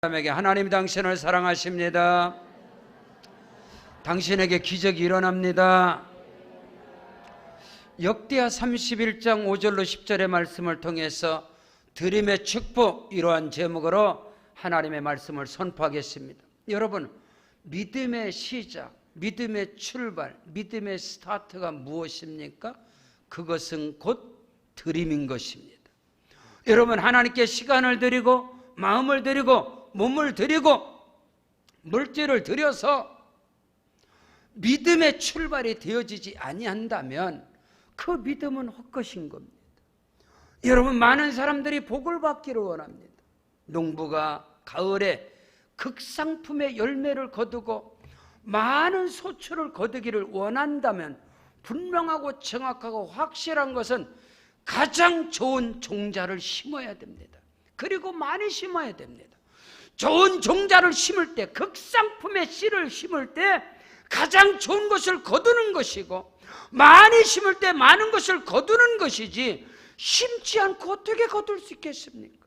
사람에게 하나님 당신을 사랑하십니다. 당신에게 기적이 일어납니다. 역대하 31장 5절로 10절의 말씀을 통해서 드림의 축복, 이러한 제목으로 하나님의 말씀을 선포하겠습니다. 여러분, 믿음의 시작, 믿음의 출발, 믿음의 스타트가 무엇입니까? 그것은 곧 드림인 것입니다. 여러분, 하나님께 시간을 드리고 마음을 드리고 몸을 드리고 물질을 들여서 믿음의 출발이 되어지지 아니한다면 그 믿음은 헛것인 겁니다. 여러분, 많은 사람들이 복을 받기를 원합니다. 농부가 가을에 극상품의 열매를 거두고 많은 소출을 거두기를 원한다면 분명하고 정확하고 확실한 것은 가장 좋은 종자를 심어야 됩니다. 그리고 많이 심어야 됩니다. 좋은 종자를 심을 때, 극상품의 씨를 심을 때 가장 좋은 것을 거두는 것이고, 많이 심을 때 많은 것을 거두는 것이지, 심지 않고 어떻게 거둘 수 있겠습니까?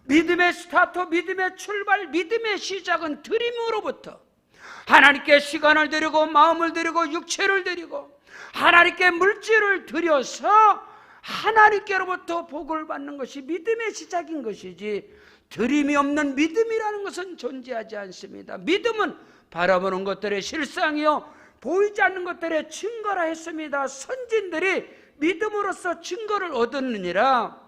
믿음의 스타트, 믿음의 출발, 믿음의 시작은 드림으로부터 하나님께 시간을 드리고 마음을 드리고 육체를 드리고 하나님께 물질을 드려서 하나님께로부터 복을 받는 것이 믿음의 시작인 것이지, 드림이 없는 믿음이라는 것은 존재하지 않습니다. 믿음은 바라보는 것들의 실상이요 보이지 않는 것들의 증거라 했습니다. 선진들이 믿음으로써 증거를 얻었느니라.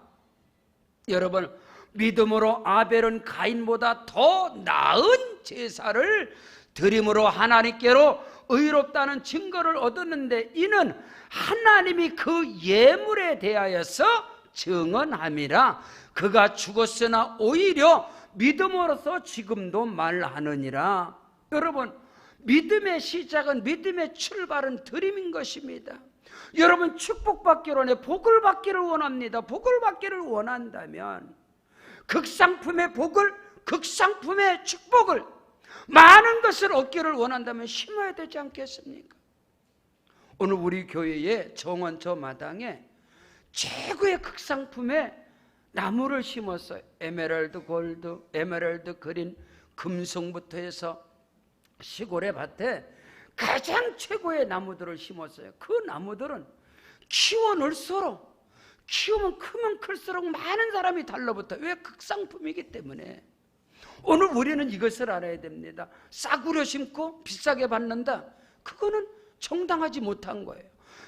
여러분, 믿음으로 아벨은 가인보다 더 나은 제사를 드림으로 하나님께로 의롭다는 증거를 얻었는데, 이는 하나님이 그 예물에 대하여서 증언함이라. 그가 죽었으나 오히려 믿음으로서 지금도 말하느니라. 여러분, 믿음의 시작은, 믿음의 출발은 드림인 것입니다. 여러분, 축복받기를 원해, 복을 받기를 원합니다. 복을 받기를 원한다면 극상품의 복을, 극상품의 축복을, 많은 것을 얻기를 원한다면 심어야 되지 않겠습니까? 오늘 우리 교회의 정원 저 마당에 최고의 극상품의 나무를 심었어요. 에메랄드 골드, 에메랄드 그린, 금송부터 해서 시골의 밭에 가장 최고의 나무들을 심었어요. 그 나무들은 키워놓을수록, 키우면 크면 클수록 많은 사람이 달라붙어요. 왜? 극상품이기 때문에. 오늘 우리는 이것을 알아야 됩니다. 싸구려 심고 비싸게 받는다, 그거는 정당하지 못한 거예요.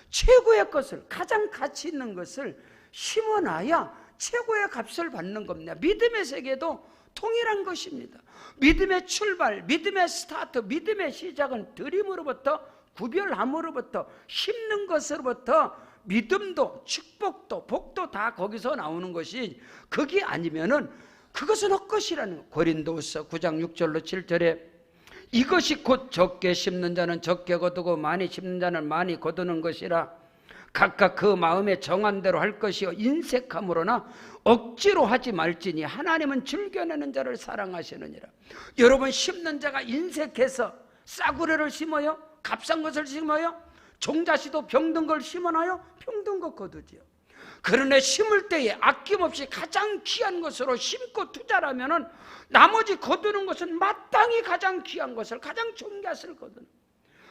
최고의 것을, 가장 가치 있는 것을 심어놔야 최고의 값을 받는 겁니다. 믿음의 세계도 동일한 것입니다. 믿음의 출발, 믿음의 스타트, 믿음의 시작은 드림으로부터, 구별함으로부터, 심는 것으로부터 믿음도 축복도 복도 다 거기서 나오는 것이, 그게 아니면은 그것은 헛것이라는 거. 고린도후서 9장 6절로 7절에 이것이 곧 적게 심는 자는 적게 거두고 많이 심는 자는 많이 거두는 것이라. 각각 그 마음에 정한 대로 할 것이요 인색함으로나 억지로 하지 말지니 하나님은 즐겨내는 자를 사랑하시느니라. 여러분, 심는 자가 인색해서 싸구려를 심어요? 값싼 것을 심어요? 종자씨도 병든 걸 심어놔요? 병든 것 거두지요. 그러나 심을 때에 아낌없이 가장 귀한 것으로 심고 투자를 하면은 나머지 거두는 것은 마땅히 가장 귀한 것을, 가장 좋은 것을 거두는.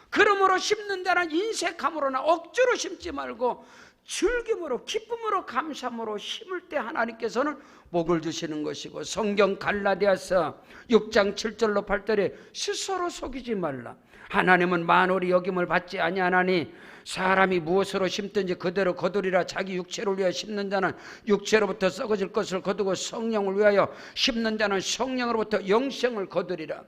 그러므로 심는 자는 인색함으로나 억지로 심지 말고 즐김으로, 기쁨으로, 감사함으로 심을 때 하나님께서는 복을 주시는 것이고, 성경 갈라디아서 6장 7절로 8절에 스스로 속이지 말라. 하나님은 만홀이 여김을 받지 아니하나니 사람이 무엇으로 심든지 그대로 거두리라. 자기 육체를 위하여 심는 자는 육체로부터 썩어질 것을 거두고 성령을 위하여 심는 자는 성령으로부터 영생을 거두리라.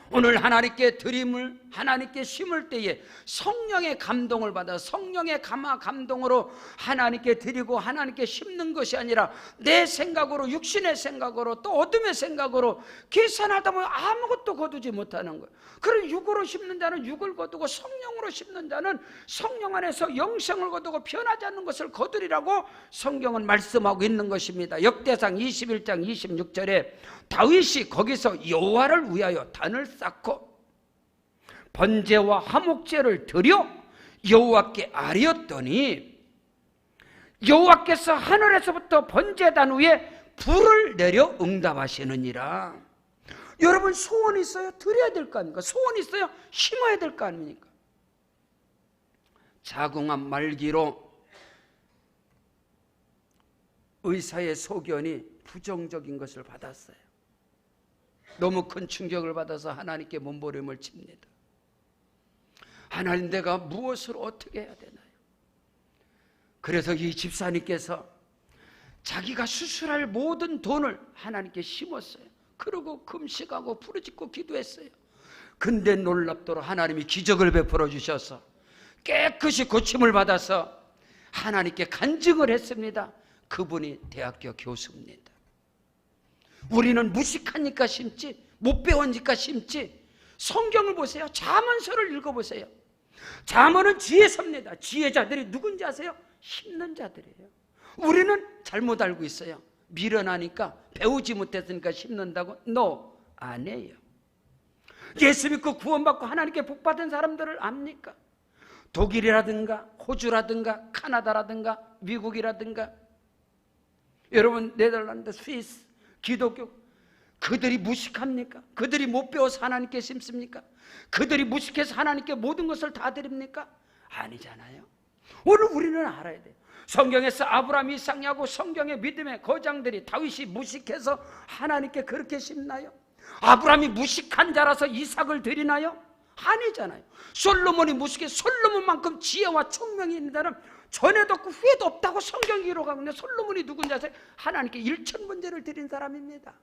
오늘 하나님께 드림을, 하나님께 심을 때에 성령의 감동을 받아 성령의 감동으로 하나님께 드리고 하나님께 심는 것이 아니라 내 생각으로, 육신의 생각으로, 또 어둠의 생각으로 계산하다 보면 아무것도 거두지 못하는 거예요. 그럼 육으로 심는 자는 육을 거두고 성령으로 심는 자는 성령 안에서 영생을 거두고 변하지 않는 것을 거두리라고 성경은 말씀하고 있는 것입니다. 역대상 21장 26절에 다윗이 거기서 여호와를 위하여 단을 쌓고 번제와 화목제를 드려 여호와께 아뢰었더니 여호와께서 하늘에서부터 번제단 위에 불을 내려 응답하시느니라. 여러분 소원 있어요? 드려야 될 거 아닙니까? 소원 있어요? 심어야 될 거 아닙니까? 자궁암 말기로 의사의 소견이 부정적인 것을 받았어요. 너무 큰 충격을 받아서 하나님께 몸부림을 칩니다. 하나님, 내가 무엇을 어떻게 해야 되나요? 그래서 이 집사님께서 자기가 수술할 모든 돈을 하나님께 심었어요. 그러고 금식하고 부르짖고 기도했어요. 근데 놀랍도록 하나님이 기적을 베풀어 주셔서 깨끗이 고침을 받아서 하나님께 간증을 했습니다. 그분이 대학교 교수입니다. 우리는 무식하니까 심지, 못 배우니까 심지. 성경을 보세요. 잠언서를 읽어보세요. 잠언은 지혜서입니다. 지혜자들이 누군지 아세요? 심는 자들이에요. 우리는 잘못 알고 있어요. 미련하니까, 배우지 못했으니까 심는다고. No, 아니에요. 예수 믿고 구원받고 하나님께 복받은 사람들을 압니까? 독일이라든가 호주라든가 카나다라든가 미국이라든가, 여러분 네덜란드, 스위스 기독교, 그들이 무식합니까? 그들이 못 배워서 하나님께 심습니까? 그들이 무식해서 하나님께 모든 것을 다 드립니까? 아니잖아요. 오늘 우리는 알아야 돼요. 성경에서 아브라함, 이삭, 야곱, 성경의 믿음의 거장들이, 다윗이 무식해서 하나님께 그렇게 심나요? 아브라함이 무식한 자라서 이삭을 드리나요? 아니잖아요. 솔로몬이 무식해, 솔로몬만큼 지혜와 총명이 있는 자는 전에도 없고 후에도 없다고 성경이 기록하고 있는데, 솔로몬이 누군지 아세요? 하나님께 1,000번제를 드린 사람입니다.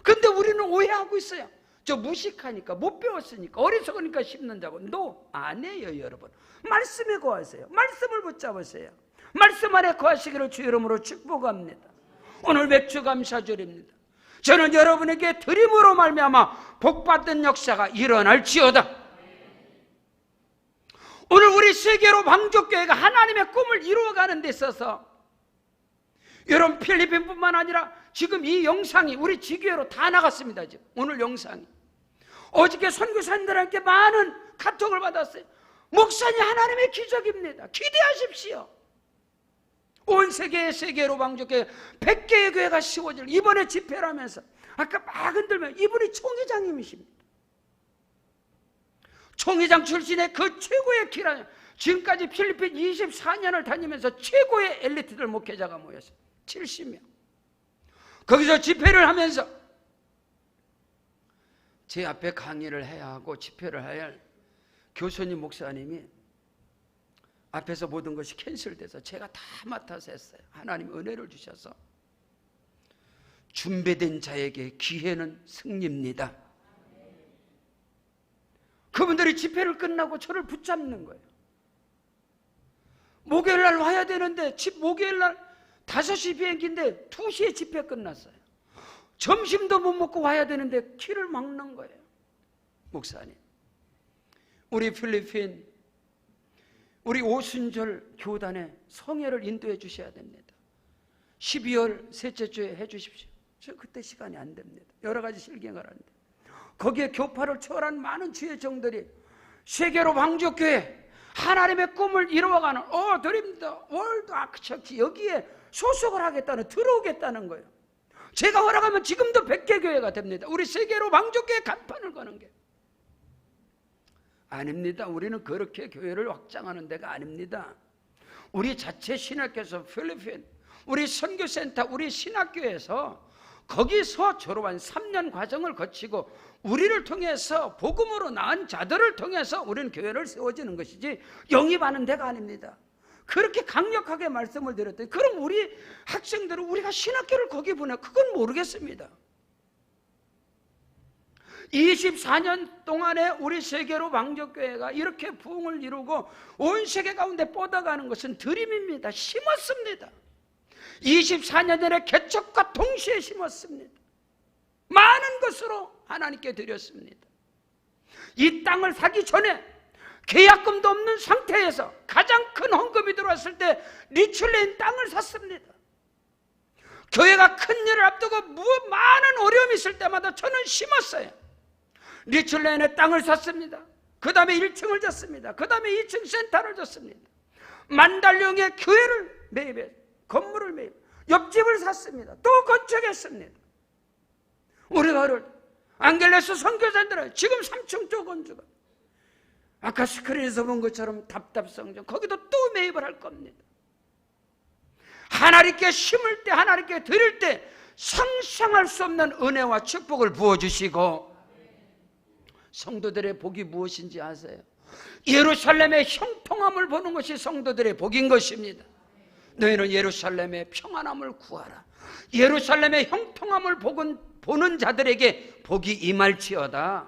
근데 우리는 오해하고 있어요. 저 무식하니까, 못 배웠으니까, 어리석으니까 심는 자고. No, 아니에요. 여러분, 말씀에 거하세요. 말씀을 붙잡으세요. 말씀 안에 거하시기를 주 이름으로 축복합니다. 오늘 맥주 감사절입니다. 저는 여러분에게 드림으로 말미암아 복받는 역사가 일어날지어다. 오늘 우리 세계로 방족교회가 하나님의 꿈을 이루어가는 데 있어서, 여러분 필리핀뿐만 아니라 지금 이 영상이 우리 지교회로 다 나갔습니다. 지금 오늘 영상이. 어저께 선교사님들한테 많은 카톡을 받았어요. 목사님, 하나님의 기적입니다. 기대하십시오. 온 세계의 세계로 방족교회 100개의 교회가 세워질, 이번에 집회를 하면서 아까 막 흔들면 이분이 총회장님이십니다. 총회장 출신의 그 최고의 기라, 지금까지 필리핀 24년을 다니면서 최고의 엘리트들 목회자가 모였어요. 70명. 거기서 집회를 하면서 제 앞에 강의를 해야 하고 집회를 해야 할 교수님, 목사님이 앞에서 모든 것이 캔슬돼서 제가 다 맡아서 했어요. 하나님 은혜를 주셔서 준비된 자에게 기회는 승리입니다. 그분들이 집회를 끝나고 저를 붙잡는 거예요. 목요일날 와야 되는데, 목요일날 5시 비행기인데 2시에 집회 끝났어요. 점심도 못 먹고 와야 되는데 길을 막는 거예요. 목사님, 우리 필리핀, 우리 오순절 교단에 성회를 인도해 주셔야 됩니다. 12월 셋째 주에 해 주십시오. 저 그때 시간이 안 됩니다. 여러 가지 실경을 하는데, 거기에 교파를 초월한 많은 주의 종들이 세계로 방족교회 하나님의 꿈을 이루어가는 드립니다. 월드 아크처치, 여기에 소속을 하겠다는, 들어오겠다는 거예요. 제가 허락하면 지금도 100개 교회가 됩니다. 우리 세계로 방족교회 간판을 거는 게 아닙니다. 우리는 그렇게 교회를 확장하는 데가 아닙니다. 우리 자체 신학교에서 필리핀, 우리 선교센터, 우리 신학교에서 거기서 졸업한 3년 과정을 거치고 우리를 통해서 복음으로 나은 자들을 통해서 우리는 교회를 세워지는 것이지 영입하는 데가 아닙니다. 그렇게 강력하게 말씀을 드렸더니, 그럼 우리 학생들은 우리가 신학교를 거기 보내, 그건 모르겠습니다. 24년 동안에 우리 세계로 방족교회가 이렇게 부흥을 이루고 온 세계 가운데 뻗어가는 것은 드림입니다. 심었습니다. 24년 전에 개척과 동시에 심었습니다. 많은 것으로 하나님께 드렸습니다. 이 땅을 사기 전에 계약금도 없는 상태에서 가장 큰 헌금이 들어왔을 때 리출레인 땅을 샀습니다. 교회가 큰 일을 앞두고 많은 어려움이 있을 때마다 저는 심었어요. 리출레인에 땅을 샀습니다. 그 다음에 1층을 졌습니다. 그 다음에 2층 센터를 졌습니다. 만달령의 교회를 매입해, 건물을 매입, 옆집을 샀습니다. 또 건축했습니다. 우리가 어릴 때 안겔레스 선교사들은 지금 3층 쪽 건축을, 아까 스크린에서 본 것처럼 답답성전, 거기도 또 매입을 할 겁니다. 하나님께 심을 때, 하나님께 드릴 때 상상할 수 없는 은혜와 축복을 부어주시고, 성도들의 복이 무엇인지 아세요? 예루살렘의 형통함을 보는 것이 성도들의 복인 것입니다. 너희는 예루살렘의 평안함을 구하라. 예루살렘의 형통함을 보는 자들에게 복이 임할지어다.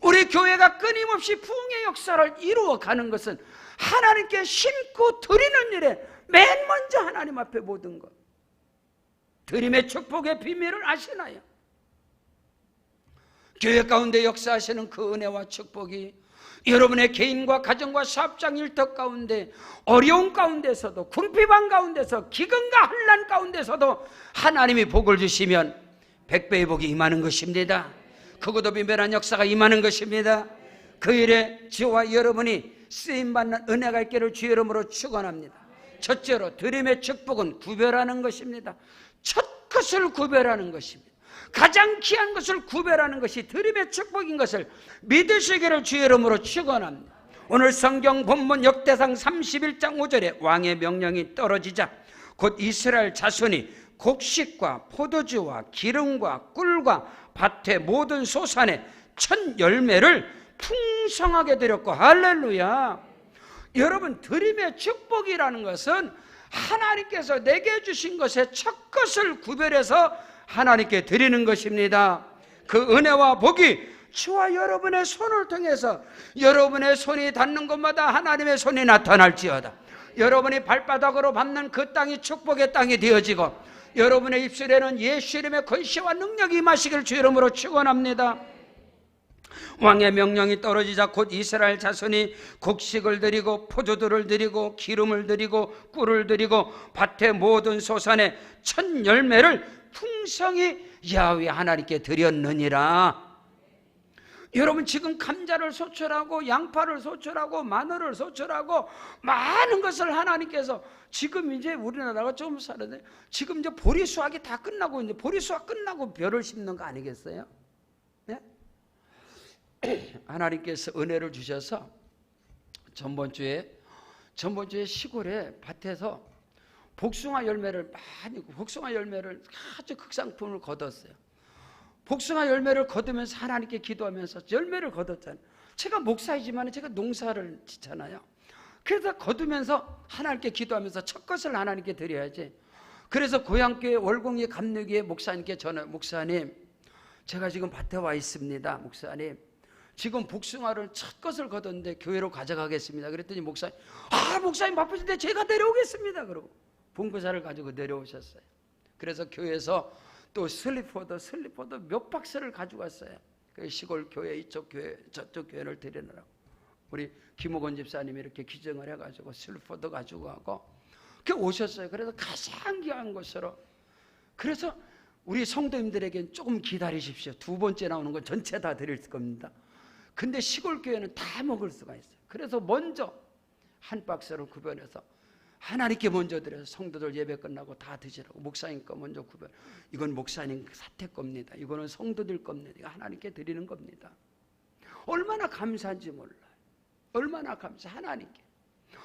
우리 교회가 끊임없이 부흥의 역사를 이루어가는 것은 하나님께 심고 드리는 일에 맨 먼저 하나님 앞에 모든 것, 드림의 축복의 비밀을 아시나요? 교회 가운데 역사하시는 그 은혜와 축복이 여러분의 개인과 가정과 사업장 일터 가운데, 어려운 가운데서도, 궁핍한 가운데서, 기근과 환난 가운데서도 하나님이 복을 주시면 100배의 복이 임하는 것입니다. 크고도 비밀한 역사가 임하는 것입니다. 그 일에 저와 여러분이 쓰임받는 은혜가 있기를 주의 이름으로 축원합니다. 첫째로 드림의 축복은 구별하는 것입니다. 첫 것을 구별하는 것입니다. 가장 귀한 것을 구별하는 것이 드림의 축복인 것을 믿으시기를 주의 이름으로 축원합니다. 오늘 성경 본문 역대상 31장 5절에 왕의 명령이 떨어지자 곧 이스라엘 자손이 곡식과 포도주와 기름과 꿀과 밭의 모든 소산의 첫 열매를 풍성하게 드렸고, 할렐루야. 여러분, 드림의 축복이라는 것은 하나님께서 내게 주신 것의 첫 것을 구별해서 하나님께 드리는 것입니다. 그 은혜와 복이 저와 여러분의 손을 통해서 여러분의 손이 닿는 곳마다 하나님의 손이 나타날지어다. 여러분이 발바닥으로 밟는 그 땅이 축복의 땅이 되어지고, 여러분의 입술에는 예수 이름의 권세와 능력이 임하시기를 주 이름으로 축원합니다. 왕의 명령이 떨어지자 곧 이스라엘 자손이 곡식을 드리고 포도주를 드리고 기름을 드리고 꿀을 드리고 밭의 모든 소산의 첫 열매를 풍성히 야훼 하나님께 드렸느니라. 여러분, 지금 감자를 소출하고 양파를 소출하고 마늘을 소출하고 많은 것을 하나님께서, 지금 이제 우리나라가 좀 사는데 지금 이제 보리 수확이 다 끝나고, 이제 보리 수확 끝나고 벼를 심는 거 아니겠어요? 네? 하나님께서 은혜를 주셔서 전번주에 시골에 밭에서 복숭아 열매를 아주 극상품을 거뒀어요. 복숭아 열매를 거두면서 하나님께 기도하면서 열매를 거뒀잖아요. 제가 목사이지만 제가 농사를 짓잖아요. 그래서 거두면서 하나님께 기도하면서 첫 것을 하나님께 드려야지. 그래서 고향교회 월공리 감리교회 목사님께 전화해요. 목사님, 제가 지금 밭에 와 있습니다. 목사님, 지금 복숭아를 첫 것을 거뒀는데 교회로 가져가겠습니다. 그랬더니 목사님 바쁘신데 제가 내려오겠습니다. 그러고 봉구사를 가지고 내려오셨어요. 그래서 교회에서 또 슬리퍼도 몇 박스를 가져갔어요. 그 시골 교회, 이쪽 교회, 저쪽 교회를 드리느라고 우리 김옥원 집사님이 이렇게 기증을 해가지고 슬리퍼도 가지고 가고 그렇게 오셨어요. 그래서 가장 귀한 것으로, 그래서 우리 성도님들에게는 조금 기다리십시오. 두 번째 나오는 건 전체 다 드릴 겁니다. 근데 시골 교회는 다 먹을 수가 있어요. 그래서 먼저 한 박스를 구별해서 하나님께 먼저 드려서 성도들 예배 끝나고 다 드시라고. 목사님 거 먼저 구별. 이건 목사님 사택 겁니다. 이거는 성도들 겁니다. 이거 하나님께 드리는 겁니다. 얼마나 감사한지 몰라요. 얼마나 감사. 하나님께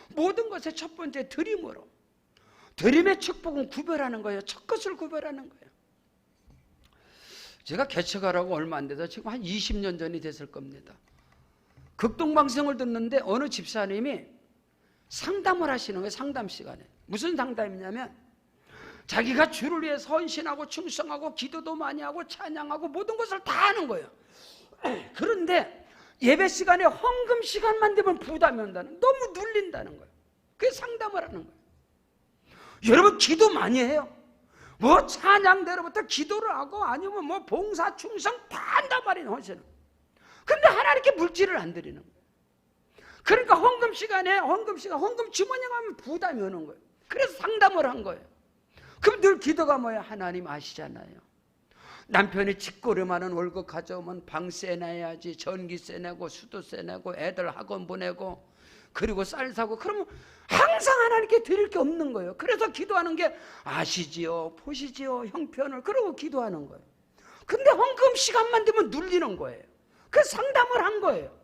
모든 것의 첫 번째 드림으로, 드림의 축복은 구별하는 거예요. 첫 것을 구별하는 거예요. 제가 개척하라고 얼마 안 돼서 지금 한 20년 전이 됐을 겁니다. 극동방송을 듣는데 어느 집사님이 상담을 하시는 거예요. 상담 시간에. 무슨 상담이냐면 자기가 주를 위해 헌신하고 충성하고 기도도 많이 하고 찬양하고 모든 것을 다 하는 거예요. 그런데 예배 시간에 헌금 시간만 되면 부담이 온다는, 너무 눌린다는 거예요. 그게 상담을 하는 거예요. 여러분, 기도 많이 해요. 뭐 찬양대로부터 기도를 하고 아니면 뭐 봉사 충성 다 한단 말이에요. 헌신은. 그런데 하나님께 물질을 안 드리는 거예요. 그러니까 헌금 주머니에 가면 부담이 오는 거예요. 그래서 상담을 한 거예요. 그럼 늘 기도가 뭐예요? 하나님 아시잖아요. 남편이 집고르마는 월급 가져오면 방세 내야지, 전기세 내고 수도세 내고 애들 학원 보내고 그리고 쌀 사고. 그러면 항상 하나님께 드릴 게 없는 거예요. 그래서 기도하는 게 아시지요, 보시지요, 형편을. 그러고 기도하는 거예요. 근데 헌금 시간만 되면 눌리는 거예요. 그 상담을 한 거예요.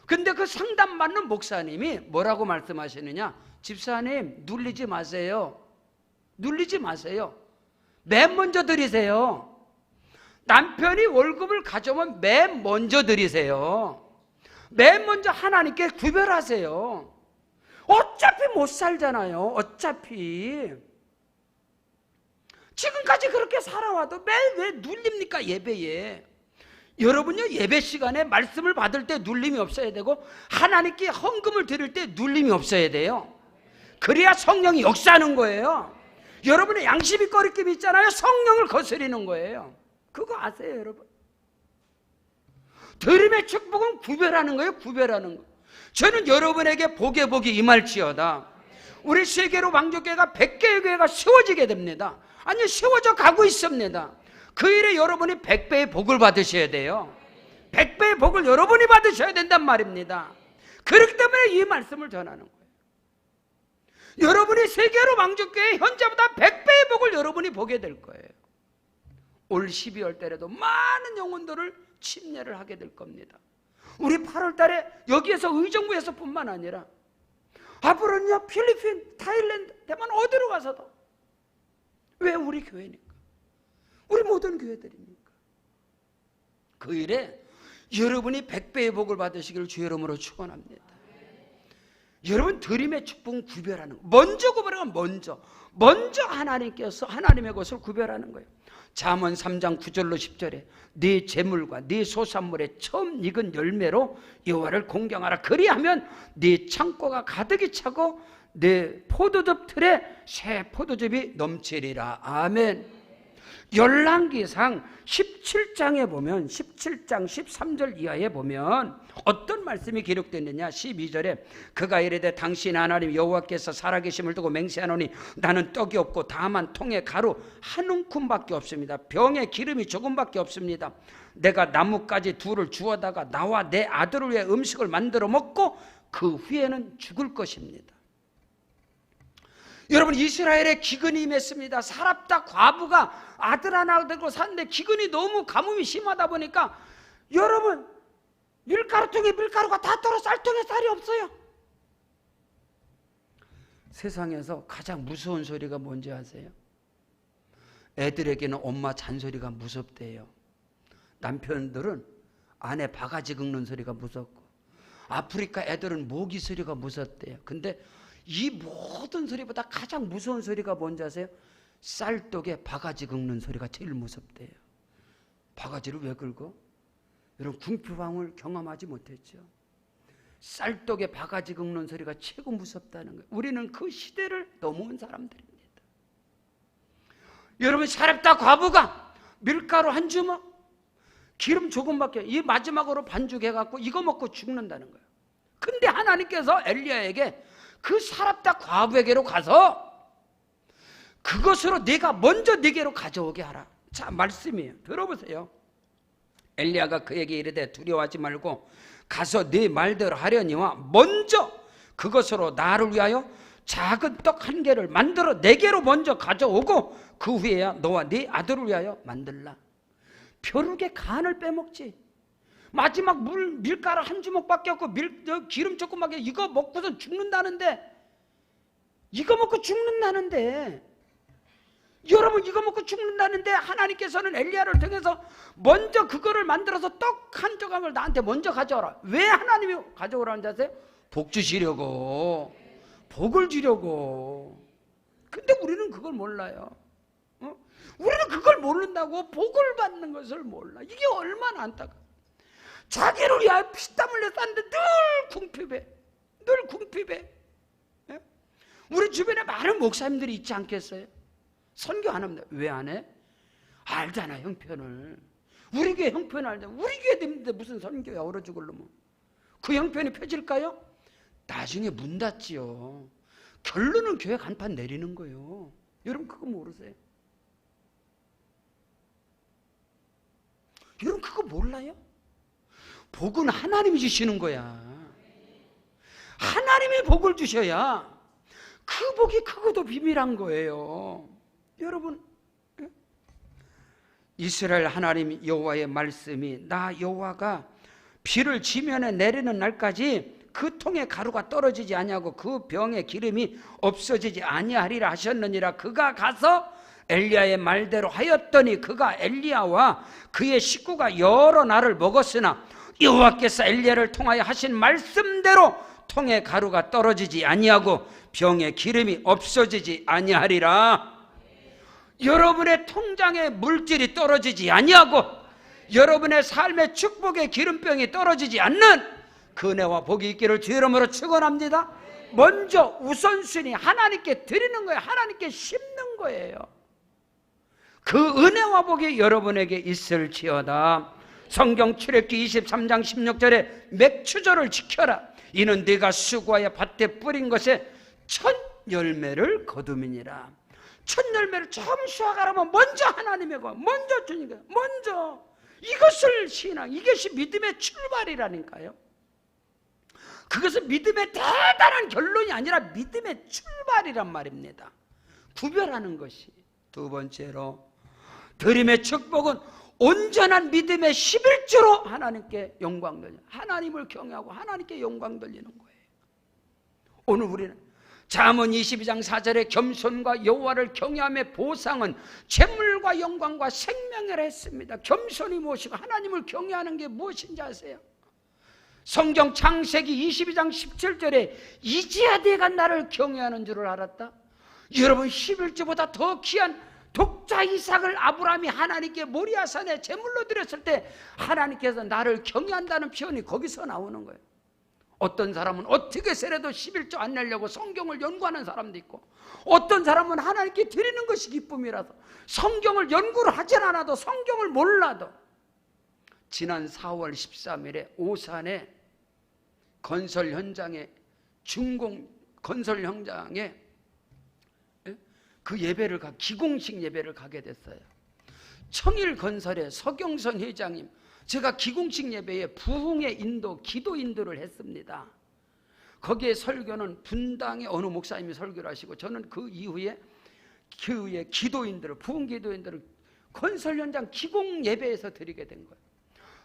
근데 그 상담 받는 목사님이 뭐라고 말씀하시느냐? 집사님, 눌리지 마세요. 눌리지 마세요. 맨 먼저 드리세요. 남편이 월급을 가져오면 맨 먼저 드리세요. 맨 먼저 하나님께 구별하세요. 어차피 못 살잖아요. 어차피. 지금까지 그렇게 살아와도 매일 왜 눌립니까? 예배에. 여러분요, 예배 시간에 말씀을 받을 때 눌림이 없어야 되고 하나님께 헌금을 드릴 때 눌림이 없어야 돼요. 그래야 성령이 역사하는 거예요. 여러분의 양심이 꺼리낌이 있잖아요. 성령을 거스리는 거예요. 그거 아세요, 여러분? 드림의 축복은 구별하는 거예요. 구별하는 거. 저는 여러분에게 복의 복이 임할지어다. 우리 세계로 왕족교회가 100개의 교회가 세워지게 됩니다. 아니, 세워져 가고 있습니다. 그 일에 여러분이 100배의 복을 받으셔야 돼요. 100배의 복을 여러분이 받으셔야 된단 말입니다. 그렇기 때문에 이 말씀을 전하는 거예요. 여러분이 세계로 왕족교회 현재보다 100배의 복을 여러분이 보게 될 거예요. 올 12월 달에도 많은 영혼들을 침례를 하게 될 겁니다. 우리 8월 달에 여기에서 의정부에서 뿐만 아니라 앞으로는요, 필리핀, 타일랜드, 대만 어디로 가서도. 왜? 우리 교회니까. 우리 모든 교회들이니까. 그 일에 여러분이 100배의 복을 받으시기를 주의 이름으로 축원합니다. 여러분, 드림의 축복은 구별하는 거. 먼저 구별하는 건 먼저 하나님께서 하나님의 것을 구별하는 거예요. 잠언 3장 9절로 10절에 네 재물과 네 소산물의 처음 익은 열매로 여호와를 공경하라. 그리하면 네 창고가 가득히 차고 네 포도즙 틀에 새 포도즙이 넘치리라. 아멘. 열왕기상 17장에 보면 17장 13절 이하에 보면 어떤 말씀이 기록되느냐. 12절에 그가 이르되 당신 하나님 여호와께서 살아계심을 두고 맹세하노니 나는 떡이 없고 다만 통에 가루 한 움큼밖에 없습니다. 병에 기름이 조금밖에 없습니다. 내가 나뭇가지 둘을 주워다가 나와 내 아들을 위해 음식을 만들어 먹고 그 후에는 죽을 것입니다. 여러분, 이스라엘에 기근이 임했습니다. 사랍다 과부가 아들 하나 들고 사는데 기근이 너무 가뭄이 심하다 보니까 여러분, 밀가루통에 밀가루가 다 떨어 쌀통에 쌀이 없어요. 세상에서 가장 무서운 소리가 뭔지 아세요? 애들에게는 엄마 잔소리가 무섭대요. 남편들은 아내 바가지 긁는 소리가 무섭고, 아프리카 애들은 모기 소리가 무섭대요. 근데 이 모든 소리보다 가장 무서운 소리가 뭔지 아세요? 쌀떡에 바가지 긁는 소리가 제일 무섭대요. 바가지를 왜 긁어? 여러분, 궁핍함을 경험하지 못했죠. 쌀떡에 바가지 긁는 소리가 최고 무섭다는 거예요. 우리는 그 시대를 넘어온 사람들입니다. 여러분, 사렙다 과부가 밀가루 한 주먹, 기름 조금밖에, 이 마지막으로 반죽해갖고 이거 먹고 죽는다는 거예요. 근데 하나님께서 엘리야에게 그 사랍다 과부에게로 가서 그것으로 네가 먼저 네게로 가져오게 하라. 자, 말씀이에요. 들어보세요. 엘리야가 그에게 이르되 두려워하지 말고 가서 네 말대로 하려니와 먼저 그것으로 나를 위하여 작은 떡 한 개를 만들어 네게로 먼저 가져오고 그 후에야 너와 네 아들을 위하여 만들라. 벼룩의 간을 빼먹지. 마지막 밀가루 한 주먹밖에 없고 기름 조금밖에, 이거 먹고서 죽는다는데, 이거 먹고 죽는다는데, 여러분, 이거 먹고 죽는다는데 하나님께서는 엘리야를 통해서 먼저 그거를 만들어서 떡 한 조각을 나한테 먼저 가져오라. 왜 하나님이 가져오라는 줄 아세요? 복 주시려고, 복을 주려고. 근데 우리는 그걸 몰라요. 우리는 그걸 모른다고 복을 받는 것을 몰라. 이게 얼마나 안타까워. 자기를 위하여 피땀 흘려 쌌는데 늘 궁핍해. 늘 궁핍해. 예? 우리 주변에 많은 목사님들이 있지 않겠어요? 선교 안 합니다. 왜 안 해? 알잖아, 형편을. 우리 교회 형편을 알잖아. 우리 교회 되는데 무슨 선교야, 얼어 죽을려면. 그 형편이 펴질까요? 나중에 문 닫지요. 결론은 교회 간판 내리는 거예요. 여러분, 그거 모르세요? 여러분, 그거 몰라요? 복은 하나님이 주시는 거야. 하나님의 복을 주셔야 그 복이 크고도 비밀한 거예요. 여러분, 이스라엘 하나님 여호와의 말씀이 나 여호와가 비를 지면에 내리는 날까지 그 통에 가루가 떨어지지 아니하고 그 병에 기름이 없어지지 아니하리라 하셨느니라. 그가 가서 엘리야의 말대로 하였더니 그가 엘리야와 그의 식구가 여러 날을 먹었으나 여호와께서 엘리야를 통하여 하신 말씀대로 통에 가루가 떨어지지 아니하고 병에 기름이 없어지지 아니하리라. 여러분의 통장에 물질이 떨어지지 아니하고 여러분의 삶의 축복의 기름병이 떨어지지 않는 그 은혜와 복이 있기를 주 이름으로 축원합니다. 먼저 우선순위 하나님께 드리는 거예요. 하나님께 심는 거예요. 그 은혜와 복이 여러분에게 있을지어다. 성경 출애굽기 23장 16절에 맥추절을 지켜라. 이는 네가 수고하여 밭에 뿌린 것에 첫 열매를 거둠이니라. 첫 열매를 처음 수확하려면 먼저 하나님의 거, 먼저 주니까 먼저 이것을 신앙, 이것이 믿음의 출발이라니까요. 그것은 믿음의 대단한 결론이 아니라 믿음의 출발이란 말입니다. 구별하는 것이. 두 번째로 드림의 축복은 온전한 믿음의 11조로 하나님께 영광 돌리는, 하나님을 경외하고 하나님께 영광 돌리는 거예요. 오늘 우리는 잠언 22장 4절에 겸손과 여호와를 경외함의 보상은 재물과 영광과 생명이라 했습니다. 겸손이 무엇이고 하나님을 경외하는 게 무엇인지 아세요? 성경 창세기 22장 17절에 이제야 내가 나를 경외하는 줄을 알았다. 여러분, 11조보다 더 귀한 독자 이삭을 아브라함이 하나님께 모리아산에 제물로 드렸을 때 하나님께서 나를 경외한다는 표현이 거기서 나오는 거예요. 어떤 사람은 어떻게 해서라도 11조 안 내려고 성경을 연구하는 사람도 있고, 어떤 사람은 하나님께 드리는 것이 기쁨이라서 성경을 연구를 하진 않아도 성경을 몰라도. 지난 4월 13일에 오산에 건설 현장에 건설 현장에 그 예배를 기공식 예배를 가게 됐어요. 청일건설의 서경선 회장님, 제가 기공식 예배에 부흥의 인도, 기도 인도를 했습니다. 거기에 설교는 분당의 어느 목사님이 설교를 하시고, 저는 그 이후에 기도 인도를, 부흥 기도 인도를 건설 현장 기공 예배에서 드리게 된 거예요.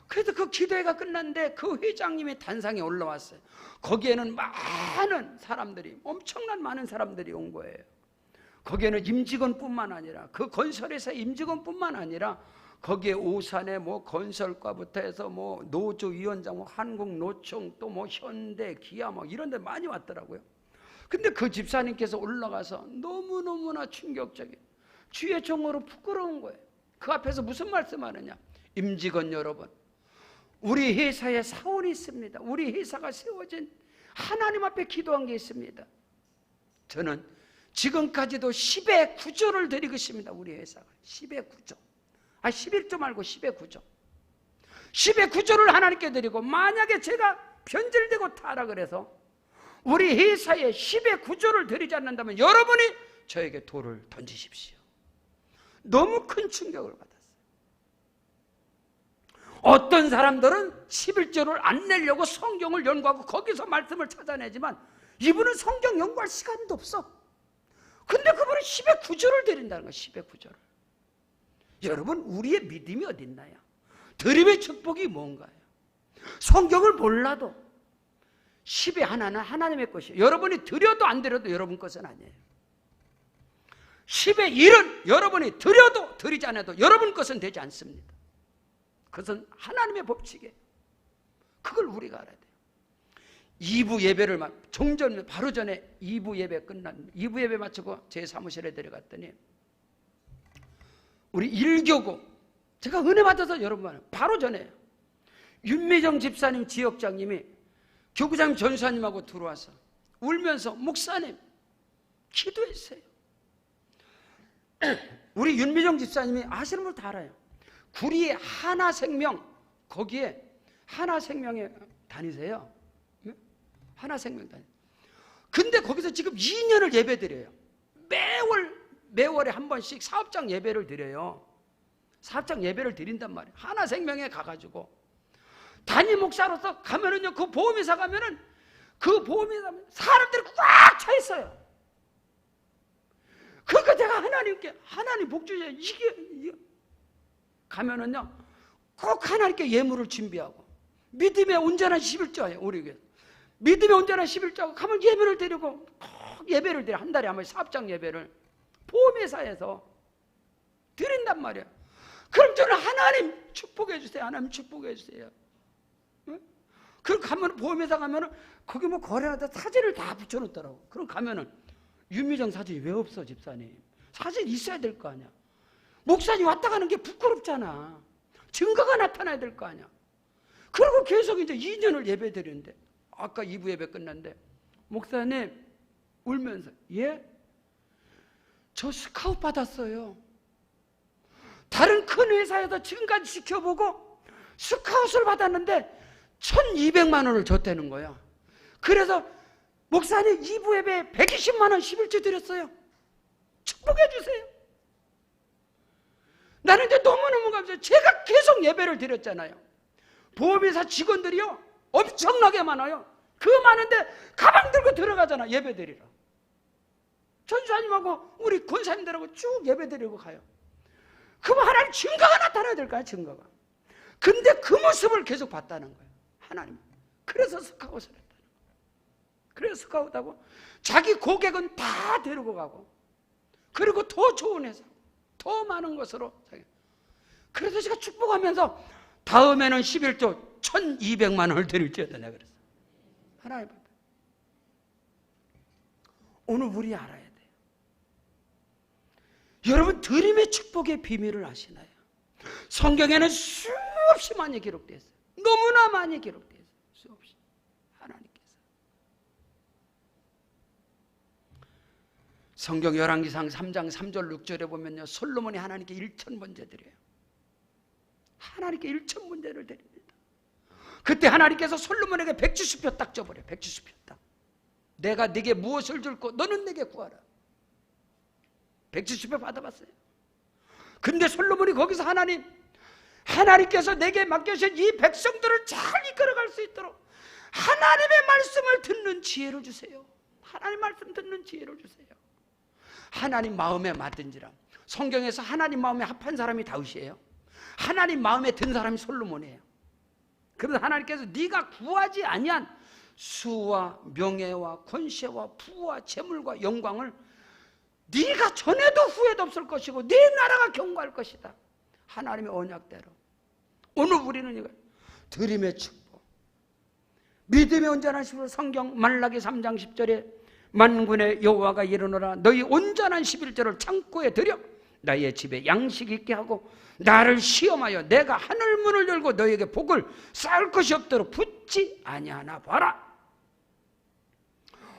그래서 그 기도회가 끝났는데 그 회장님이 단상에 올라왔어요. 거기에는 많은 사람들이, 엄청난 많은 사람들이 온 거예요. 거기에는 임직원뿐만 아니라, 그 건설회사 임직원뿐만 아니라 거기에 오산의 건설과부터 해서 노조위원장, 한국노총, 또 현대, 기아 이런 데 많이 왔더라고요. 근데 그 집사님께서 올라가서 너무너무나 충격적인, 주의 종으로 부끄러운 거예요. 그 앞에서 무슨 말씀하느냐? 임직원 여러분, 우리 회사에 사원이 있습니다. 우리 회사가 세워진 하나님 앞에 기도한 게 있습니다. 저는 지금까지도 10의 9조를 드리고 있습니다. 우리 회사가 10의 9조, 11조 말고 10의 9조, 10의 9조를 하나님께 드리고, 만약에 제가 변질되고 타락을 해서 우리 회사에 10의 9조를 드리지 않는다면 여러분이 저에게 돌을 던지십시오. 너무 큰 충격을 받았어요. 어떤 사람들은 11조를 안 내려고 성경을 연구하고 거기서 말씀을 찾아내지만 이분은 성경 연구할 시간도 없어. 근데 그분은 10의 9조를 드린다는 거예요. 10의 9조를. 여러분, 우리의 믿음이 어디 있나요? 드림의 축복이 뭔가요? 성경을 몰라도 10의 하나는 하나님의 것이에요. 여러분이 드려도 안 드려도 여러분 것은 아니에요. 10의 1은 여러분이 드려도 드리지 않아도 여러분 것은 되지 않습니다. 그것은 하나님의 법칙이에요. 그걸 우리가 알아야 돼요. 2부 예배를 종전 바로 전에 2부 예배 끝난 2부 예배 마치고 제 사무실에 데려갔더니 우리 1교구, 제가 은혜 받아서 여러분 바로 전에 윤미정 집사님 지역장님이 교구장님 전수사님하고 들어와서 울면서 목사님 기도했어요. 우리 윤미정 집사님이 아시는 분 다 알아요. 구리의 하나생명, 거기에 하나생명에 다니세요. 하나생명 다니. 근데 거기서 지금 2년을 예배드려요. 매월에 한 번씩 사업장 예배를 드려요. 사업장 예배를 드린단 말이에요. 하나생명에 가가지고 담임 목사로서 가면은요, 그 보험회사 가면은 그 보험에 사람들이 꽉 차 있어요. 그러니까 제가 하나님께, 하나님 복주자 이게 가면은요 꼭 하나님께 예물을 준비하고, 믿음의 온전한 11조예요. 우리 믿음의 온전한 11조하고 가면 예배를 드리고, 꼭 예배를 드려. 한 달에 아마 사업장 예배를 보험회사에서 드린단 말이에요. 그럼 저는 하나님 축복해 주세요. 하나님 축복해 주세요. 응? 그럼 가면, 보험회사 가면은 거기 뭐 거래하다 사진을 다 붙여놓더라고. 그럼 가면은 윤미정 사진이 왜 없어, 집사님? 사진 있어야 될 거 아니야. 목사님 왔다 가는 게 부끄럽잖아. 증거가 나타나야 될 거 아니야. 그리고 계속 이제 2년을 예배 드리는데, 아까 2부 예배 끝났는데 목사님 울면서, 예? 저 스카웃 받았어요. 다른 큰 회사에서 지금까지 지켜보고 스카웃을 받았는데 1,200만 원을 줬다는 거야. 그래서 목사님 2부 예배에 120만 원 11조 드렸어요. 축복해 주세요. 나는 이제 너무너무 감사해요. 제가 계속 예배를 드렸잖아요. 보험회사 직원들이요 엄청나게 많아요. 그 많은데 가방 들고 들어가잖아, 예배 드리러. 전수사님하고 우리 권사님들하고 쭉 예배 드리고 가요. 그럼 하나님 증거가 나타나야 될까요? 증거가. 근데 그 모습을 계속 봤다는 거예요, 하나님. 그래서 스카웃을 했다는 거예요. 그래서 스카웃하고 자기 고객은 다 데리고 가고, 그리고 더 좋은 회사, 더 많은 것으로. 그래서 제가 축복하면서 다음에는 11조 1,200만 원을 드릴지어다 내가 그랬어요. 하나님, 오늘 우리 알아야 돼요. 여러분, 드림의 축복의 비밀을 아시나요? 성경에는 수없이 많이 기록되어 있어요. 너무나 많이 기록되어 있어요. 수없이. 하나님께서 성경 열왕기상 3장 3절 6절에 보면요, 솔로몬이 하나님께 1,000번제 드려요. 하나님께 1,000번제를 드립니다. 그때 하나님께서 솔로몬에게 170표 딱 줘버려요. 170표 딱. 내가 네게 무엇을 줄고 너는 내게 구하라. 170표 받아봤어요. 근데 솔로몬이 거기서 하나님께서 내게 맡겨주신 이 백성들을 잘 이끌어갈 수 있도록 하나님의 말씀을 듣는 지혜를 주세요. 하나님 말씀 듣는 지혜를 주세요. 하나님 마음에 맞든지라. 성경에서 하나님 마음에 합한 사람이 다윗이에요. 하나님 마음에 든 사람이 솔로몬이에요. 그래서 하나님께서 네가 구하지 아니한 수와 명예와 권세와 부와 재물과 영광을 네가 전에도 후회도 없을 것이고 네 나라가 경고할 것이다. 하나님의 언약대로. 오늘 우리는 이거 드림의 축복, 믿음의 온전한 십으로 성경 말라기 3장 10절에 만군의 여호와가 이르노라 너희 온전한 11조를 창고에 들여 나의 집에 양식 있게 하고 나를 시험하여 내가 하늘 문을 열고 너희에게 복을 쌓을 것이 없도록 붙지 아니하나 봐라.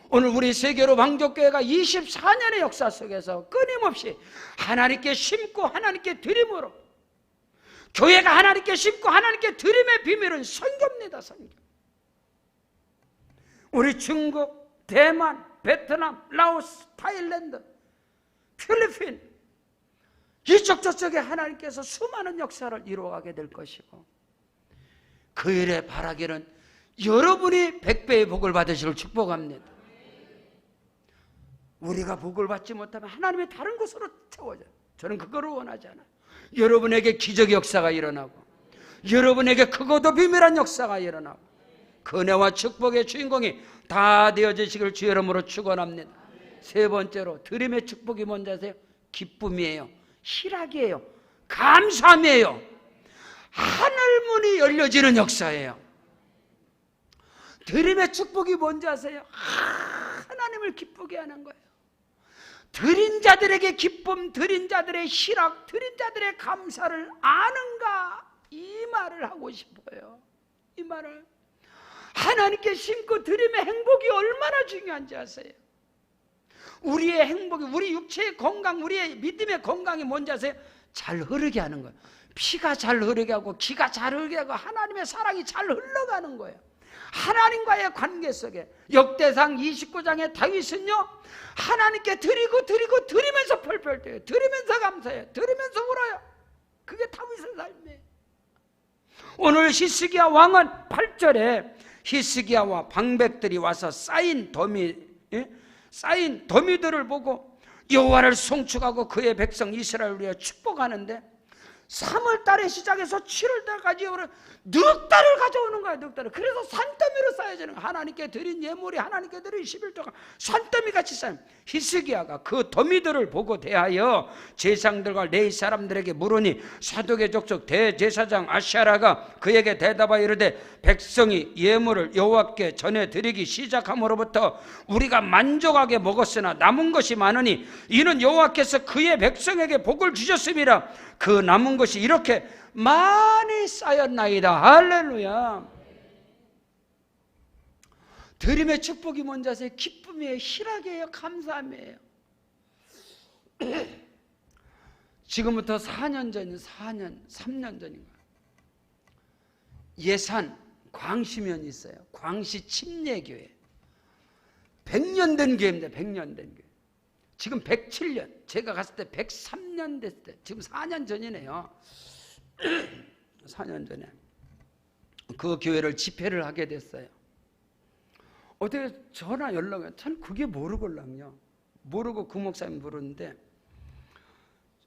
오늘 우리 세계로 방족교회가 24년의 역사 속에서 끊임없이 하나님께 심고 하나님께 드림으로, 교회가 하나님께 심고 하나님께 드림의 비밀은 선교입니다. 선교. 우리 중국, 대만, 베트남, 라오스, 타일랜드, 필리핀, 이쪽 저쪽에 하나님께서 수많은 역사를 이루어가게 될 것이고, 그 일에 바라기는 여러분이 100배의 복을 받으시길 축복합니다. 우리가 복을 받지 못하면 하나님의 다른 곳으로 채워져요. 저는 그거를 원하지 않아요. 여러분에게 기적의 역사가 일어나고, 여러분에게 크고도 비밀한 역사가 일어나고, 은혜와 축복의 주인공이 다 되어지시길 주의 이름으로 축원합니다. 세 번째로 드림의 축복이 뭔지 아세요? 기쁨이에요. 희락이에요. 감사함이에요. 하늘문이 열려지는 역사예요. 드림의 축복이 뭔지 아세요? 하나님을 기쁘게 하는 거예요. 드린 자들에게 기쁨, 드린 자들의 희락, 드린 자들의 감사를 아는가? 이 말을 하고 싶어요. 이 말을. 하나님께 심고 드림의 행복이 얼마나 중요한지 아세요? 우리의 행복이, 우리 육체의 건강, 우리의 믿음의 건강이 뭔지 아세요? 잘 흐르게 하는 거예요. 피가 잘 흐르게 하고 기가 잘 흐르게 하고 하나님의 사랑이 잘 흘러가는 거예요. 하나님과의 관계 속에 역대상 29장의 다윗은요, 하나님께 드리면서 펄펄 뛰어요. 드리면서 감사해요. 드리면서 울어요. 그게 다윗의 삶이에요. 오늘 히스기야 왕은 8절에 히스기야와 방백들이 와서 쌓인 더미들을 보고 여호와를 송축하고 그의 백성 이스라엘을 위하여 축복하는데 3월 달에 시작해서 7월 달까지 넉 달을 가져오는 거야. 넉 달을. 그래서 산더미로 쌓여지는 거야. 하나님께 드린 예물이, 하나님께 드린 11조가 산더미 같이 쌓여. 히스기야가 그 더미들을 보고 대하여 제사장들과 레위 사람들에게 물으니 사독의 족속 대제사장 아샤라가 그에게 대답하여 이르되 백성이 예물을 여호와께 전해 드리기 시작함으로부터 우리가 만족하게 먹었으나 남은 것이 많으니 이는 여호와께서 그의 백성에게 복을 주셨음이라. 그 남은 것이 이렇게 많이 쌓였나이다. 할렐루야. 드림의 축복이 뭔지 아세요? 기쁨이에요, 희락이에요, 감사함이에요. 지금부터 4년 전, 3년 전인가, 예산 광시면이 있어요. 광시 침례교회. 100년 된 교회입니다. 100년 된 교회. 지금 107년, 제가 갔을 때 103년 됐을 때, 지금 4년 전이네요. 4년 전에 그 교회를 집회를 하게 됐어요. 어떻게 전화 연락을, 전 그게 모르걸랑요. 모르고 그 목사님 부르는데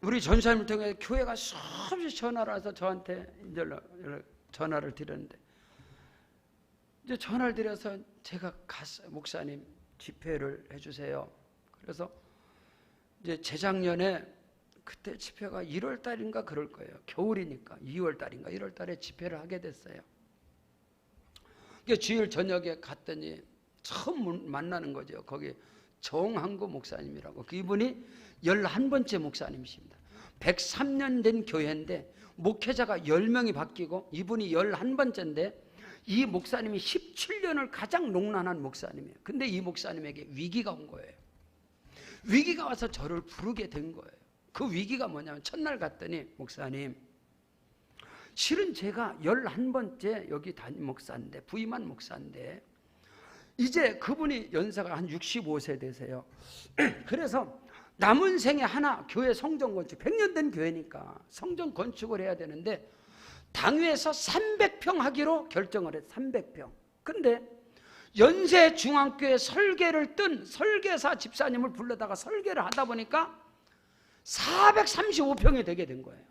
우리 전사님을 통해 교회가 수없이 전화를 와서 저한테 전화를 드렸는데, 이제 전화를 드려서 제가 갔어요. 목사님 집회를 해주세요. 그래서 이제 재작년에 그때 집회가 1월 달인가 그럴 거예요. 겨울이니까 2월 달인가 1월 달에 집회를 하게 됐어요. 주일 저녁에 갔더니 처음 만나는 거죠. 거기 정한구 목사님이라고. 그분이 11번째 목사님이십니다. 103년 된 교회인데 목회자가 10명이 바뀌고 이분이 11번째인데 이 목사님이 17년을 가장 농난한 목사님이에요. 근데 이 목사님에게 위기가 온 거예요. 위기가 와서 저를 부르게 된 거예요. 그 위기가 뭐냐면 첫날 갔더니 목사님, 실은 제가 11번째 여기 담임 목사인데, 부임한 목사인데 이제 그분이 연세가 한 65세 되세요. 그래서 남은 생에 하나 교회 성전 건축, 100년 된 교회니까 성전 건축을 해야 되는데 당회에서 300평 하기로 결정을 했어요. 300평. 근데 연세중앙교회 설계를 뜬 설계사 집사님을 불러다가 설계를 하다 보니까 435평이 되게 된 거예요.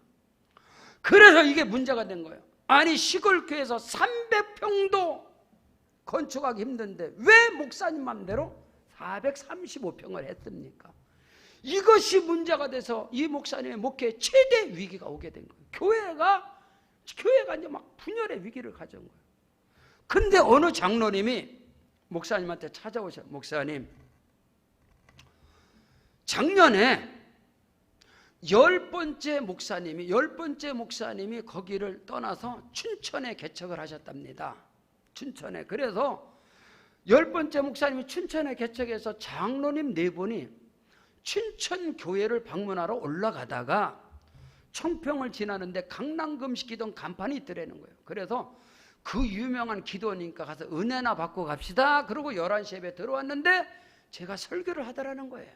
그래서 이게 문제가 된 거예요. 아니 시골교회에서 300평도 건축하기 힘든데 왜 목사님 맘대로 435평을 했습니까? 이것이 문제가 돼서 이 목사님의 목회에 최대 위기가 오게 된 거예요. 교회가 이제 막 분열의 위기를 가져온 거예요. 근데 어느 장로님이 목사님한테 찾아오셔. 목사님, 작년에 10번째 목사님이 거기를 떠나서 춘천에 개척을 하셨답니다. 춘천에. 그래서 10번째 목사님이 춘천에 개척해서 장로님 4분이 춘천 교회를 방문하러 올라가다가 청평을 지나는데 강남금식 기도원 간판이 있더라는 거예요. 그래서 그 유명한 기도원이니까 가서 은혜나 받고 갑시다. 그러고 11시 예배 들어왔는데 제가 설교를 하더라는 거예요.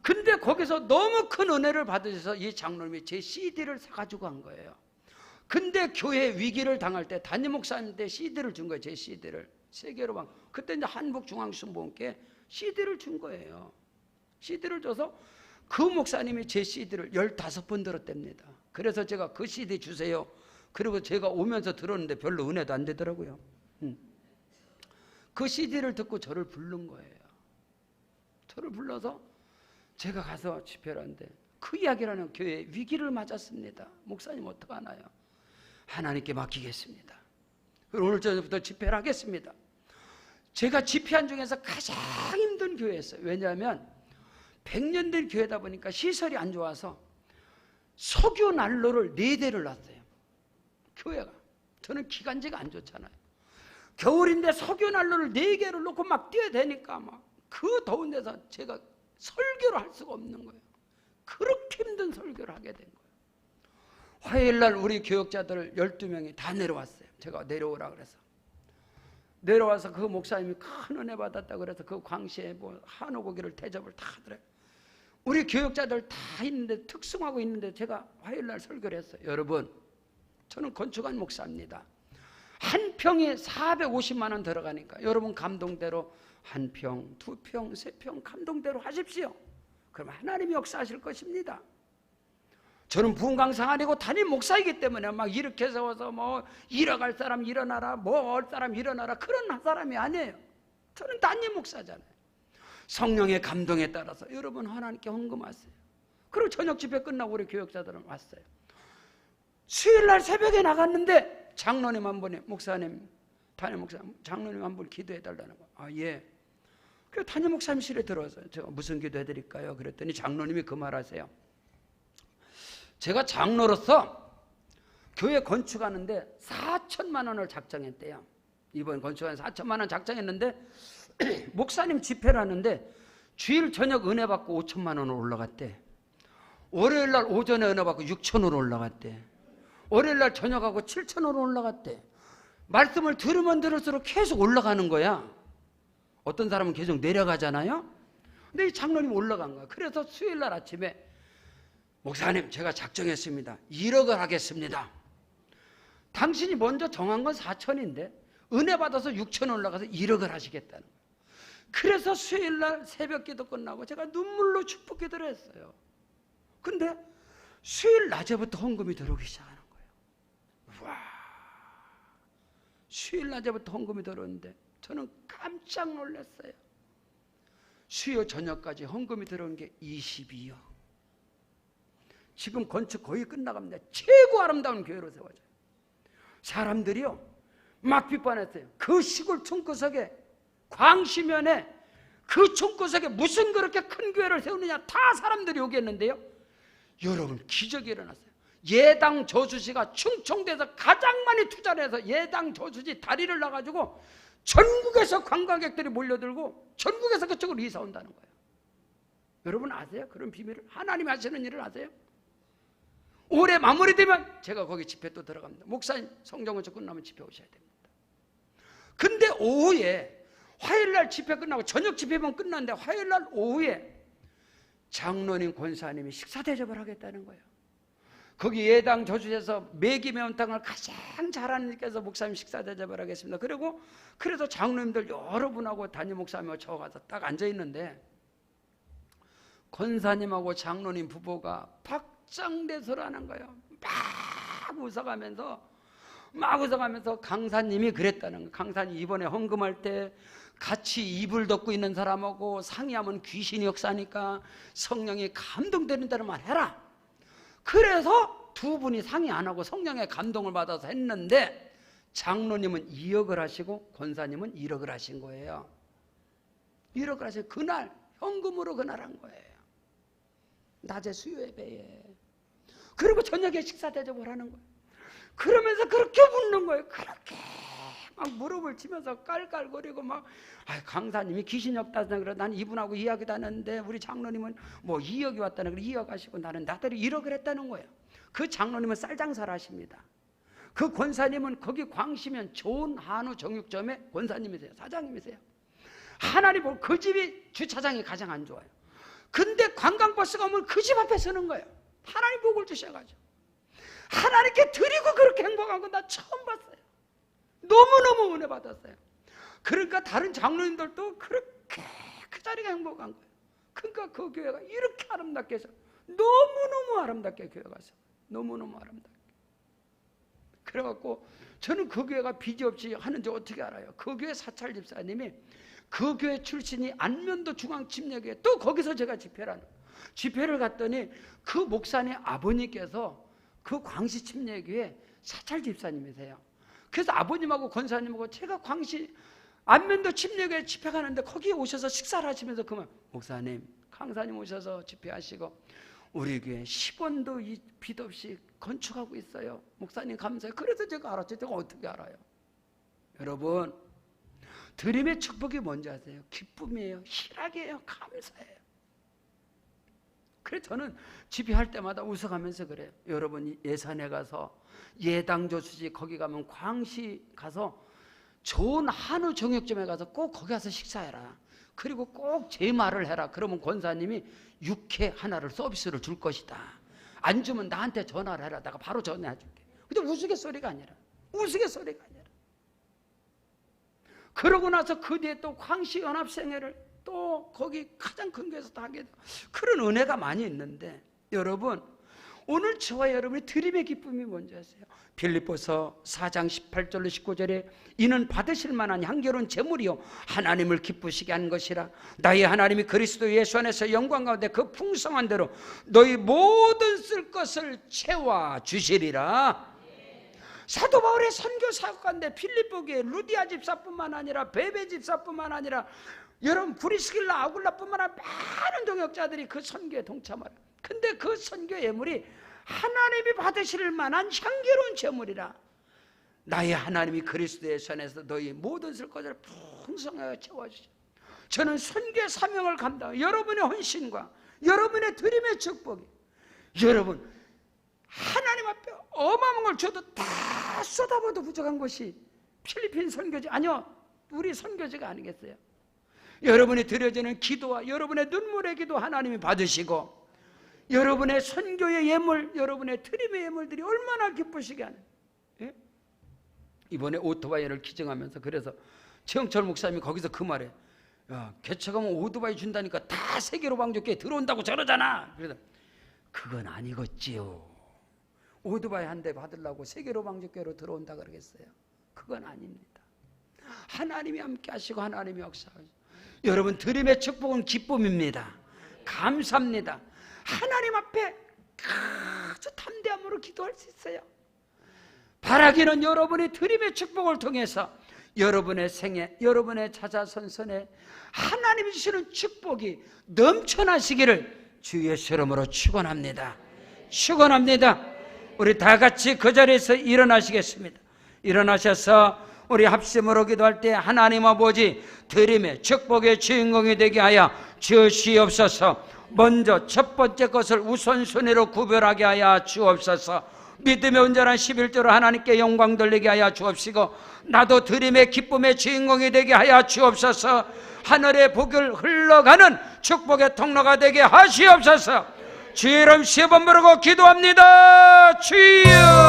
근데 거기서 너무 큰 은혜를 받으셔서 이 장로님이 제 CD를 사가지고 간 거예요. 근데 교회 위기를 당할 때 담임 목사님한테 CD를 준 거예요. 제 CD를 3개로 그때 이제 한국중앙신보원께 CD를 준 거예요. CD를 줘서 그 목사님이 제 CD를 15번 들었답니다. 그래서 제가 그 CD 주세요. 그리고 제가 오면서 들었는데 별로 은혜도 안 되더라고요. 그 CD를 듣고 저를 부른 거예요. 저를 불러서 제가 가서 집회를 하는데 그 이야기를 하는 교회에 위기를 맞았습니다. 목사님 어떡하나요? 하나님께 맡기겠습니다. 그리고 오늘 저녁부터 집회를 하겠습니다. 제가 집회한 중에서 가장 힘든 교회였어요. 왜냐하면 100년 된 교회다 보니까 시설이 안 좋아서 석유 난로를 4대를 놨어요. 교회가. 저는 기관지가 안 좋잖아요. 겨울인데 석유 난로를 4개를 놓고 막 뛰어대니까 막 그 더운 데서 제가 설교를 할 수가 없는 거예요. 그렇게 힘든 설교를 하게 된 거예요. 화요일날 우리 교역자들 12명이 다 내려왔어요. 제가 내려오라 그래서. 내려와서 그 목사님이 큰 은혜 받았다 그래서 그 광시에 뭐 한우고기를 대접을 다 하더래요. 우리 교역자들 다 있는데 특승하고 있는데 제가 화요일날 설교를 했어요. 여러분, 저는 건축한 목사입니다. 한 평이 450만 원 들어가니까 여러분 감동대로 1평, 2평, 3평 감동대로 하십시오. 그럼 하나님이 역사하실 것입니다. 저는 부흥강사 아니고 담임 목사이기 때문에 막 이렇게 세워서 뭐 일어갈 사람 일어나라, 뭐 올 사람 일어나라 그런 사람이 아니에요. 저는 담임 목사잖아요. 성령의 감동에 따라서 여러분 하나님께 헌금하세요. 그리고 저녁 집회 끝나고 우리 교역자들은 왔어요. 수요일날 새벽에 나갔는데 장로님 한 분이 목사님, 담임 목사 장로님 한 분 기도해 달라는 거. 아 예. 그 담임 목사님실에 들어와서 제가 무슨 기도해 드릴까요? 그랬더니 장로님이 그 말하세요. 제가 장로로서 교회 건축하는데 4천만 원을 작정했대요. 이번 건축하는 4천만 원 작정했는데 목사님 집회를 하는데 주일 저녁 은혜 받고 5천만 원을 올라갔대. 월요일 날 오전에 은혜 받고 6천 원 올라갔대. 월요일 날 저녁하고 7천 원 올라갔대. 말씀을 들으면 들을수록 계속 올라가는 거야. 어떤 사람은 계속 내려가잖아요. 근데 이 장로님 올라간 거야. 그래서 수요일 날 아침에 목사님 제가 작정했습니다. 1억을 하겠습니다. 당신이 먼저 정한 건 4천인데 은혜 받아서 6천 올라가서 1억을 하시겠다는 거예요. 그래서 수요일 날 새벽 기도 끝나고 제가 눈물로 축복 기도를 했어요. 근데 수요일 낮에부터 헌금이 들어오기 시작하는 거예요. 와, 수요일 낮에부터 헌금이 들어오는데 저는 깜짝 놀랐어요. 수요 저녁까지 헌금이 들어온 게 22억. 지금 건축 거의 끝나갑니다. 최고 아름다운 교회로 세워져요. 사람들이요 막 비판했어요. 그 시골 총구석에 광시면에 그 총구석에 무슨 그렇게 큰 교회를 세우느냐 다 사람들이 요구했는데요. 여러분 기적이 일어났어요. 예당 저수지가 충청도에서 가장 많이 투자를 해서 예당 저수지 다리를 놔가지고 전국에서 관광객들이 몰려들고 전국에서 그쪽으로 이사 온다는 거예요. 여러분 아세요? 그런 비밀을 하나님이 하시는 일을 아세요? 올해 마무리되면 제가 거기 집회 또 들어갑니다. 목사님 성경건축 끝나면 집회 오셔야 됩니다. 근데 오후에 화요일날 집회 끝나고 저녁 집회만 끝났는데 화요일날 오후에 장로님 권사님이 식사 대접을 하겠다는 거예요. 거기 예당 저수지에서 매기 매운탕을 가장 잘하는 분께서 목사님 식사 대접을 하겠습니다. 그리고 그래서 장로님들 여러분하고 담임 목사님하고 저 가서 딱 앉아 있는데 권사님하고 장로님 부부가 박장대소를 하는 거예요. 막 웃어가면서 강사님이 그랬다는 거예요. 강사님 이번에 헌금할 때 같이 이불 덮고 있는 사람하고 상의하면 귀신이 역사하니까 성령이 감동되는다는 말 해라. 그래서 두 분이 상의 안 하고 성령의 감동을 받아서 했는데 장로님은 2억을 하시고 권사님은 1억을 하신 거예요. 1억을 하시고 그날 현금으로 그날 한 거예요. 낮에 수요 예배에. 그리고 저녁에 식사 대접을 하는 거예요. 그러면서 그렇게 묻는 거예요. 그렇게 막 무릎을 치면서 깔깔거리고 막 강사님이 귀신이 없다는 그래. 난 이분하고 이야기도 하는데 우리 장로님은 뭐 2억이 왔다는 그래. 2억 하시고 나는 나들이 1억을 했다는 거예요. 그 장로님은 쌀장사를 하십니다. 그 권사님은 거기 광시면 좋은 한우 정육점의 권사님이세요. 사장님이세요. 하나님 보고 그 집이 주차장이 가장 안 좋아요. 근데 관광버스가 오면 그 집 앞에 서는 거예요. 하나님 복을 주셔가지고 하나님께 드리고 그렇게 행복한 건 나 처음 봤어요. 너무너무 은혜 받았어요. 그러니까 다른 장로님들도 그렇게 그 자리가 행복한 거예요. 그러니까 그 교회가 이렇게 아름답게 해서 너무너무 아름답게 교회가 있어요. 너무너무 아름답게. 그래갖고 저는 그 교회가 빚이 없이 하는지 어떻게 알아요? 그 교회 사찰 집사님이 그 교회 출신이 안면도 중앙침례교회 또 거기서 제가 집회를 갔더니 그 목사님 아버님께서 그 광시 침례교회 사찰 집사님이세요. 그래서 아버님하고 권사님하고 제가 광시 안면도 침례교회 집회 가는데 거기에 오셔서 식사를 하시면서 그만 목사님 강사님 오셔서 집회하시고 우리 교회 10원도 빚 없이 건축하고 있어요. 목사님 감사해요. 그래서 제가 알았죠. 제가 어떻게 알아요? 여러분 드림의 축복이 뭔지 아세요? 기쁨이에요. 희락이에요. 감사해요. 그래서 저는 집회할 때마다 웃어가면서 그래요. 여러분 예산에 가서 예당조수지 거기 가면 광시 가서 좋은 한우 정육점에 가서 꼭 거기 가서 식사해라. 그리고 꼭 제 말을 해라. 그러면 권사님이 육회 하나를 서비스로 줄 것이다. 안 주면 나한테 전화를 해라. 내가 바로 전화해 줄게. 근데 우스갯소리가 아니라 그러고 나서 그 뒤에 또 광시연합생회를 또 거기 가장 큰 교회에서 다 하게 돼요. 그런 은혜가 많이 있는데, 여러분 오늘 저와 여러분의 드림의 기쁨이 뭔지 아세요? 빌립보서 4장 18절로 19절에 이는 받으실 만한 향기로운 제물이요 하나님을 기쁘시게 하는 것이라. 나의 하나님이 그리스도 예수 안에서 영광 가운데 그 풍성한 대로 너희 모든 쓸 것을 채워 주시리라. 사도 바울의 선교 사역가인데 필리포 교회 루디아 집사뿐만 아니라 베베 집사뿐만 아니라 여러분 브리스길라 아굴라뿐만 아니라 많은 동역자들이 그 선교에 동참하라. 근데 그 선교 예물이 하나님이 받으실 만한 향기로운 제물이라. 나의 하나님이 그리스도의 손에서 너희 모든 쓸 것을 풍성하게 채워주시오. 저는 선교의 사명을 감당, 여러분의 헌신과 여러분의 드림의 축복이, 여러분 하나님 앞에 어마어마한 걸 줘도 다 쏟아부어도 부족한 것이 필리핀 선교지, 아니요 우리 선교지가 아니겠어요? 여러분이 드려지는 기도와 여러분의 눈물의 기도 하나님이 받으시고, 여러분의 선교의 예물, 여러분의 드림의 예물들이 얼마나 기쁘시게 하는. 예? 이번에 오토바이를 기증하면서 그래서 최영철 목사님이 거기서 그 말에, 야, 개척하면 오토바이 준다니까 다 세계로 방족교회 들어온다고 저러잖아. 그래서 그건 아니겠지요. 오토바이 한 대 받으려고 세계로 방족교회로 들어온다 그러겠어요? 그건 아닙니다. 하나님이 함께 하시고 하나님이 역사하시고, 여러분 드림의 축복은 기쁨입니다. 감사합니다. 하나님 앞에 아주 담대함으로 기도할 수 있어요. 바라기는 여러분이 드림의 축복을 통해서 여러분의 생애, 여러분의 자자손손에 하나님이 주시는 축복이 넘쳐나시기를 주 예수 이름으로 축원합니다. 축원합니다. 우리 다 같이 그 자리에서 일어나시겠습니다. 일어나셔서 우리 합심으로 기도할 때 하나님 아버지 드림의 축복의 주인공이 되게 하여 주시옵소서. 먼저 첫 번째 것을 우선순위로 구별하게 하여 주옵소서. 믿음의 온전한 11조로 하나님께 영광 돌리게 하여 주옵시고, 나도 드림의 기쁨의 주인공이 되게 하여 주옵소서. 하늘의 복을 흘러가는 축복의 통로가 되게 하시옵소서. 주의 이름 10번 부르고 기도합니다. 주여.